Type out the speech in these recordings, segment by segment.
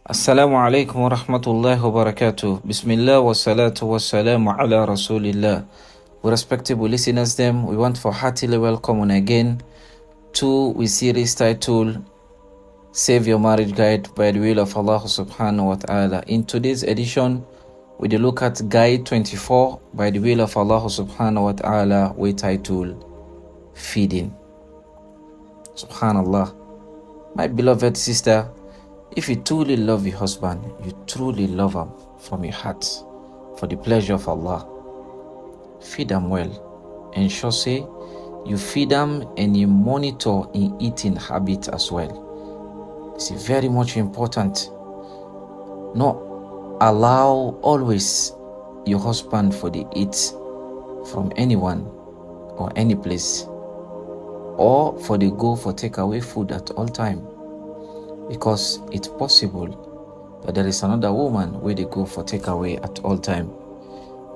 Assalamu alaikum wa rahmatullahi wa barakatuh. Bismillah wa salatu wa salamu ala rasulillah. We respectable listeners them, we want for heartily welcome again to we series titled Save Your Marriage Guide by the will of Allah subhanahu wa ta'ala. In today's edition, we look at Guide 24 by the will of Allah subhanahu wa ta'ala, we title Feeding. Subhanallah. My beloved sister, if you truly love your husband, you truly love him from your heart, for the pleasure of Allah, feed him well. Ensure say you feed him and you monitor in eating habit as well. It's very much important. No, allow always your husband for the eat from anyone or any place, or for the go for takeaway food at all time. Because it's possible that there is another woman where they go for takeaway at all time.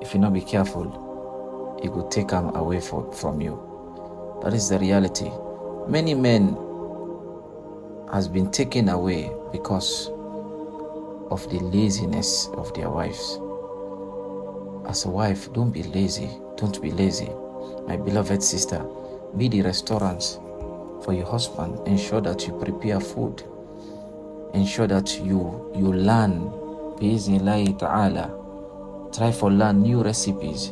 If you not be careful, it could take them away from you. That is the reality. Many men has been taken away because of the laziness of their wives. As a wife, don't be lazy. Don't be lazy. My beloved sister, be the restaurants for your husband. Ensure that you prepare food. Ensure that you learn, bi'iznillahi ta'ala. Try for learn new recipes.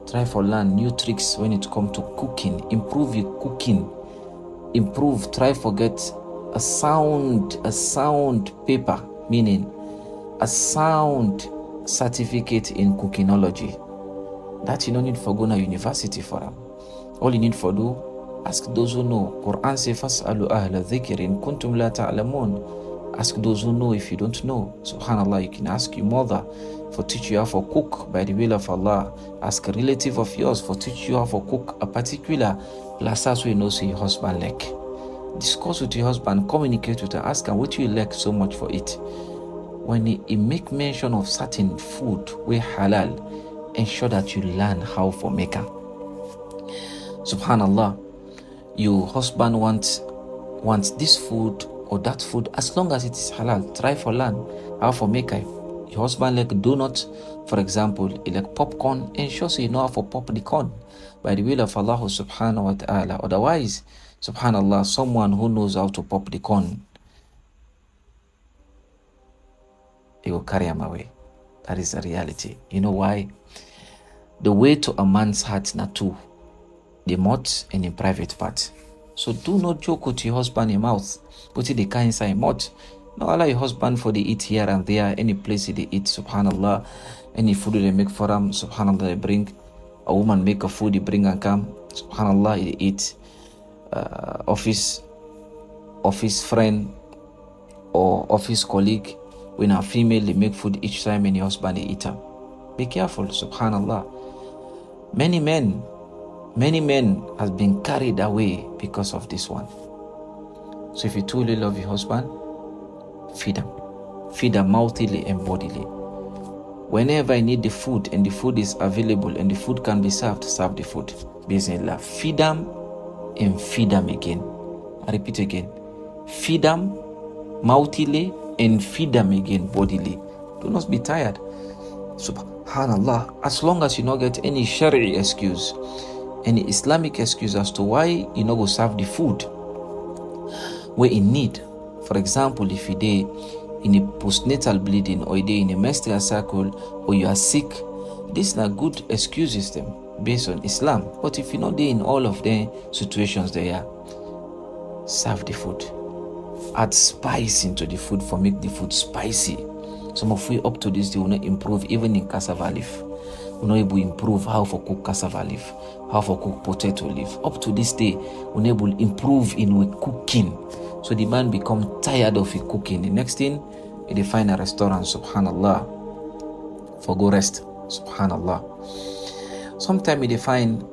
Try for learn new tricks when it comes to cooking. Improve your cooking. Improve, try for get a sound paper, meaning a sound certificate in cookinology. That you don't need for go to university for them. All you need for do, ask those who know. Quran says, "Fas'alu ahla dhikri in kuntum la ta'lamun." Ask those who know if you don't know. Subhanallah, you can ask your mother for teach you how to cook by the will of Allah. Ask a relative of yours for teach you how to cook a particular placer so you know so your husband like. Discuss with your husband, communicate with her, ask him what you like so much for it. When he make mention of certain food where halal, ensure that you learn how for make her. Subhanallah, your husband wants this food or that food, as long as it is halal, try for learn how for make it. Your husband like donut, for example, he like popcorn, ensure so you know how for pop the corn by the will of Allah subhanahu wa ta'ala. Otherwise, subhanallah, someone who knows how to pop the corn, he will carry him away. That is the reality. You know why? The way to a man's heart na two, the mouth and the private part. So do not joke with your husband in mouth. Put it the car inside mouth. No, allow your husband for the eat here and there, any place they eat, subhanallah. Any food they make for them, subhanallah, they bring. A woman make a food, they bring and come, subhanallah, they eat. Office friend or office colleague, when a female, they make food each time and your husband, they eat them. Be careful, subhanallah. Many men has been carried away because of this one. So if you truly love your husband, feed him mouthily and bodily. Whenever I need the food and the food is available and the food can be served, serve the food. Bismillah. Feed him and feed him again. I repeat again. Feed him mouthily and feed him again bodily. Do not be tired. Subhanallah. As long as you not get any Shari'i excuse, any Islamic excuse as to why you not go serve the food where in need. For example, if you're in a postnatal bleeding, or you're in a menstrual cycle, or you are sick, these are good excuses them based on Islam. But if you're not there in all of the situations there, serve the food. Add spice into the food for make the food spicy. Some of you up to this day will not improve even in cassava leaf. We're not able to improve how to cook cassava leaf, how to cook potato leaf. Up to this day, we're not able to improve in cooking. So the man become tired of it cooking. The next thing, they find a restaurant, subhanallah, for go rest, subhanallah. Sometimes they find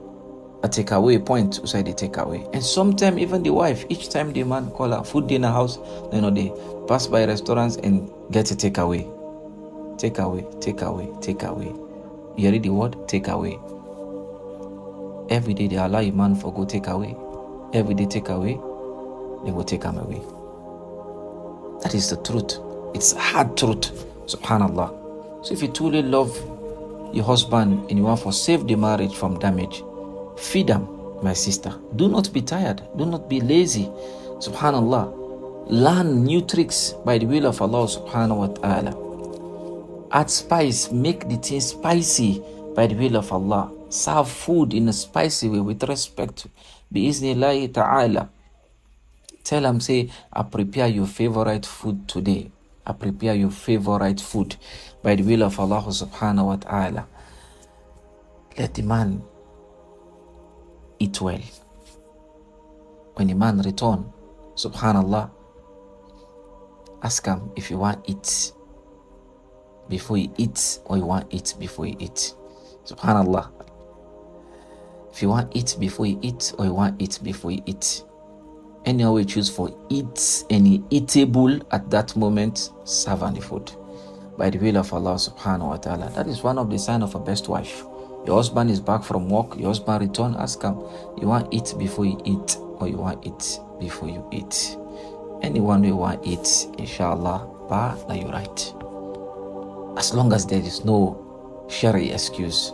a takeaway point outside the takeaway. And sometimes even the wife, each time the man call her food dinner house, they pass by restaurants and get a takeaway. Takeaway. You read the word takeaway. Every day they allow a man for go takeaway. Every day takeaway, they will take him away. That is the truth. It's hard truth, subhanallah. So if you truly love your husband and you want to save the marriage from damage, feed them, my sister. Do not be tired. Do not be lazy, subhanallah. Learn new tricks by the will of Allah subhanahu wa ta'ala. Add spice, make the thing spicy by the will of Allah. Serve food in a spicy way with respect. Bi-iznillahi ta'ala. Tell them, say, I prepare your favorite food today. I prepare your favorite food by the will of Allah subhanahu wa ta'ala. Let the man eat well. When the man return, subhanallah, ask him if you want eat before he eats or you want eat before he eats. Subhanallah. If you want eat before you eat or you want eat before you eat. Anyhow you choose for eat, any eatable at that moment, serve on the food. By the will of Allah subhanahu wa ta'ala. That is one of the signs of a best wife. Your husband is back from work, your husband return, ask him, you want eat before you eat or you want eat before you eat. Anyone who want eat, inshallah, now you're right. As long as there is no shari excuse,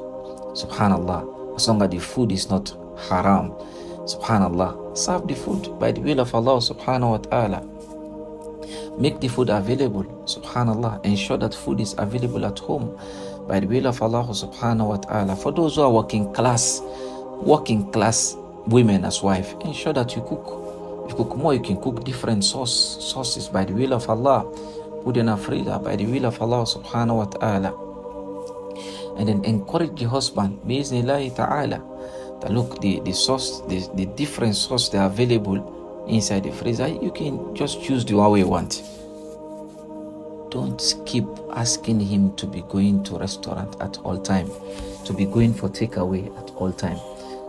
subhanallah, as long as the food is not haram, subhanallah, serve the food by the will of Allah subhanahu wa ta'ala. Make the food available, subhanallah. Ensure that food is available at home by the will of Allah subhanahu wa ta'ala. For those who are working class women as wife, ensure that you cook. If you cook more, you can cook different sauces by the will of Allah. Put in a freezer by the will of Allah subhanahu wa ta'ala. And then encourage the husband, bi'iznillahi ta'ala, that look, the sauce, the different sauce that are available inside the freezer, you can just choose the one you want. Don't keep asking him to be going to restaurant at all time, to be going for takeaway at all time.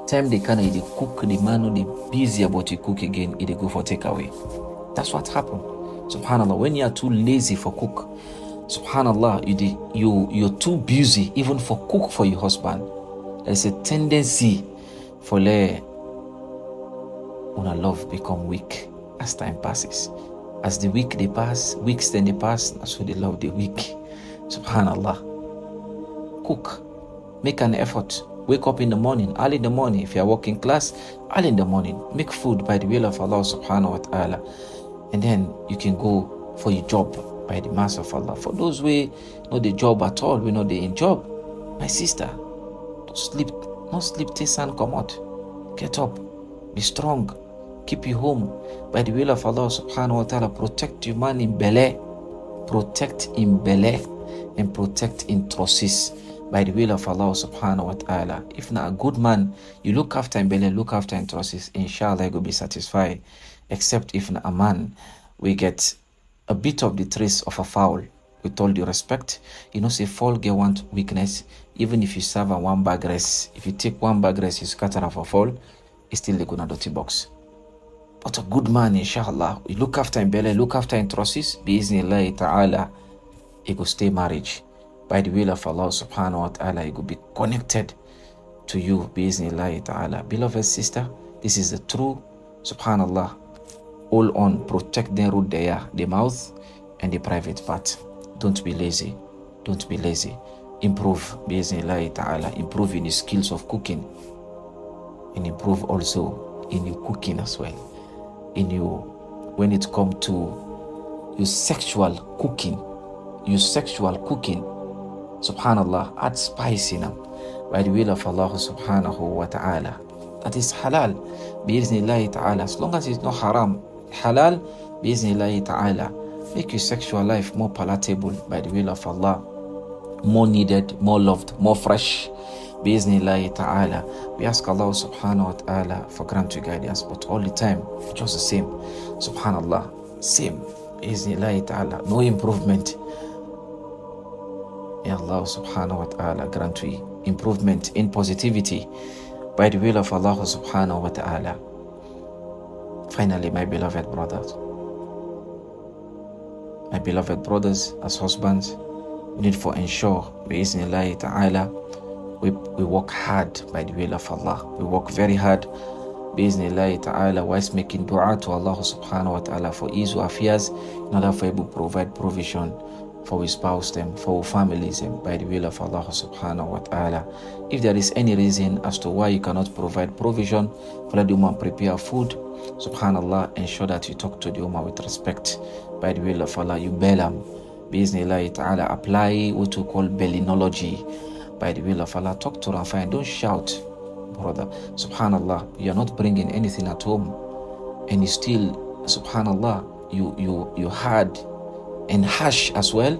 Time they can they cook, the man will be busy about to cook again, they go for takeaway. That's what happened. Subhanallah, when you are too lazy for cook, subhanallah, you're too busy even for cook for your husband. There's a tendency for una love become weak as time passes. As the weeks they pass, so the love the weak. Subhanallah. Cook. Make an effort. Wake up in the morning, early in the morning. If you are working class, early in the morning. Make food by the will of Allah subhanahu wa ta'ala. And then you can go for your job by the mercy of Allah. For those who know the job at all, we know they in job. My sister, don't sleep till sun come out. Get up. Be strong. Keep you home by the will of Allah subhanahu wa ta'ala. Protect your man in belay. Protect in belay and protect in trusses by the will of Allah subhanahu wa ta'ala. If not a good man, you look after in belay, look after in trusses, inshallah you will be satisfied. Except if not a man, we get a bit of the trace of a foul. With all due respect, say foul get one weakness. Even if you serve a one bag rice, if you take one bag rice, you scatter off a foul, it's still the good dirty box. But a good man, inshallah, we look after in belly, look after in trusses, bi'iznillahi ta'ala, he will stay marriage. By the will of Allah subhanahu wa ta'ala, he will be connected to you, bi'iznillahi ta'ala. Beloved sister, this is the true, subhanallah, all on, protect the root there, the mouth and the private part. Don't be lazy. Don't be lazy. Improve, bi'iznillahi ta'ala, improve in the skills of cooking and improve also in your cooking as well. When it comes to your sexual cooking, subhanallah, add spice in them by the will of Allah subhanahu wa ta'ala. That is halal, bi'iznillahi ta'ala. As long as it's not haram, halal, bi'iznillahi ta'ala. Make your sexual life more palatable by the will of Allah, more needed, more loved, more fresh, bi'iznillahi ta'ala. We ask Allah subhanahu wa ta'ala for grant to guide us, but all the time, just the same. Subhanallah, same. Bi'iznillahi ta'ala, no improvement. May Allah subhanahu wa ta'ala grant to improvement in positivity by the will of Allah subhanahu wa ta'ala. Finally, my beloved brothers, as husbands, we need to ensure, bi'iznillahi ta'ala, we work hard by the will of Allah. We work very hard Bismillah ta'ala, whilst making dua to Allah subhanahu wa ta'ala for ease of affairs, in order for able to provide provision for his spouse them, for families them, by the will of Allah subhanahu wa ta'ala. If there is any reason as to why you cannot provide provision, let the woman prepare food. Subhanallah, ensure that you talk to the woman with respect. By the will of Allah, you bail them. Bismillah ta'ala, apply what we call belinology. By the will of Allah, talk to her and fine. Don't shout, brother. Subhanallah, you're not bringing anything at home, and you still, subhanallah, you hard and harsh as well.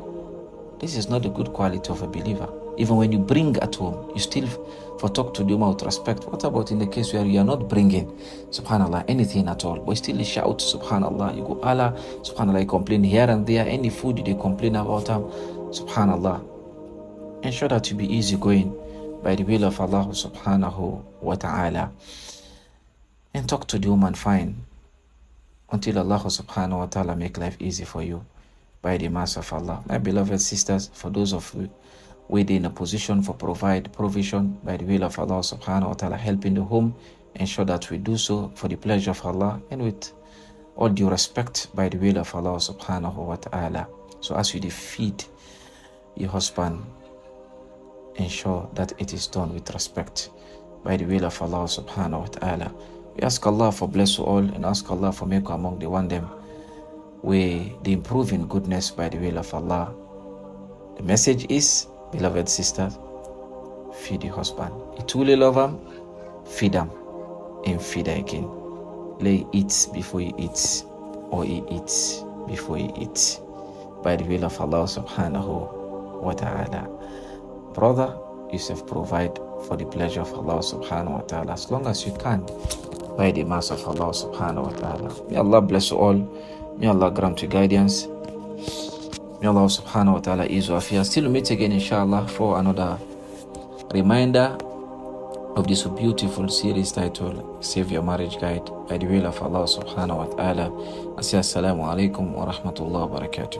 This is not a good quality of a believer. Even when you bring at home, you still for talk to the woman with respect. What about in the case where you are not bringing, subhanallah, anything at all, but still shout, subhanallah, you go Allah, subhanallah, you complain here and there, any food they complain about them, subhanallah. Ensure that you be easygoing by the will of Allah subhanahu wa ta'ala, and talk to the woman fine until Allah subhanahu wa ta'ala make life easy for you by the mercy of Allah. My beloved sisters, for those of you within in a position for provide provision by the will of Allah subhanahu wa ta'ala, help in the home, ensure that we do so for the pleasure of Allah and with all due respect by the will of Allah subhanahu wa ta'ala. So as you feed your husband, ensure that it is done with respect by the will of Allah subhanahu wa ta'ala. We ask Allah for bless you all, and ask Allah for make among the one them we the improving goodness by the will of Allah. The message is, beloved sisters, feed your husband. You truly love him, feed him and feed her again. Lay eats before he eats, or he eats before he eats, by the will of Allah subhanahu wa ta'ala. Brother, yourself provide for the pleasure of Allah subhanahu wa ta'ala as long as you can, by the mercy of Allah subhanahu wa ta'ala. May Allah bless you all. May Allah grant you guidance. May Allah subhanahu wa ta'ala ease your affairs. Till we meet again inshallah for another reminder of this beautiful series titled Save Your Marriage Guide, by the will of Allah subhanahu wa ta'ala. Assalamu alaikum wa rahmatullahi wa barakatuh.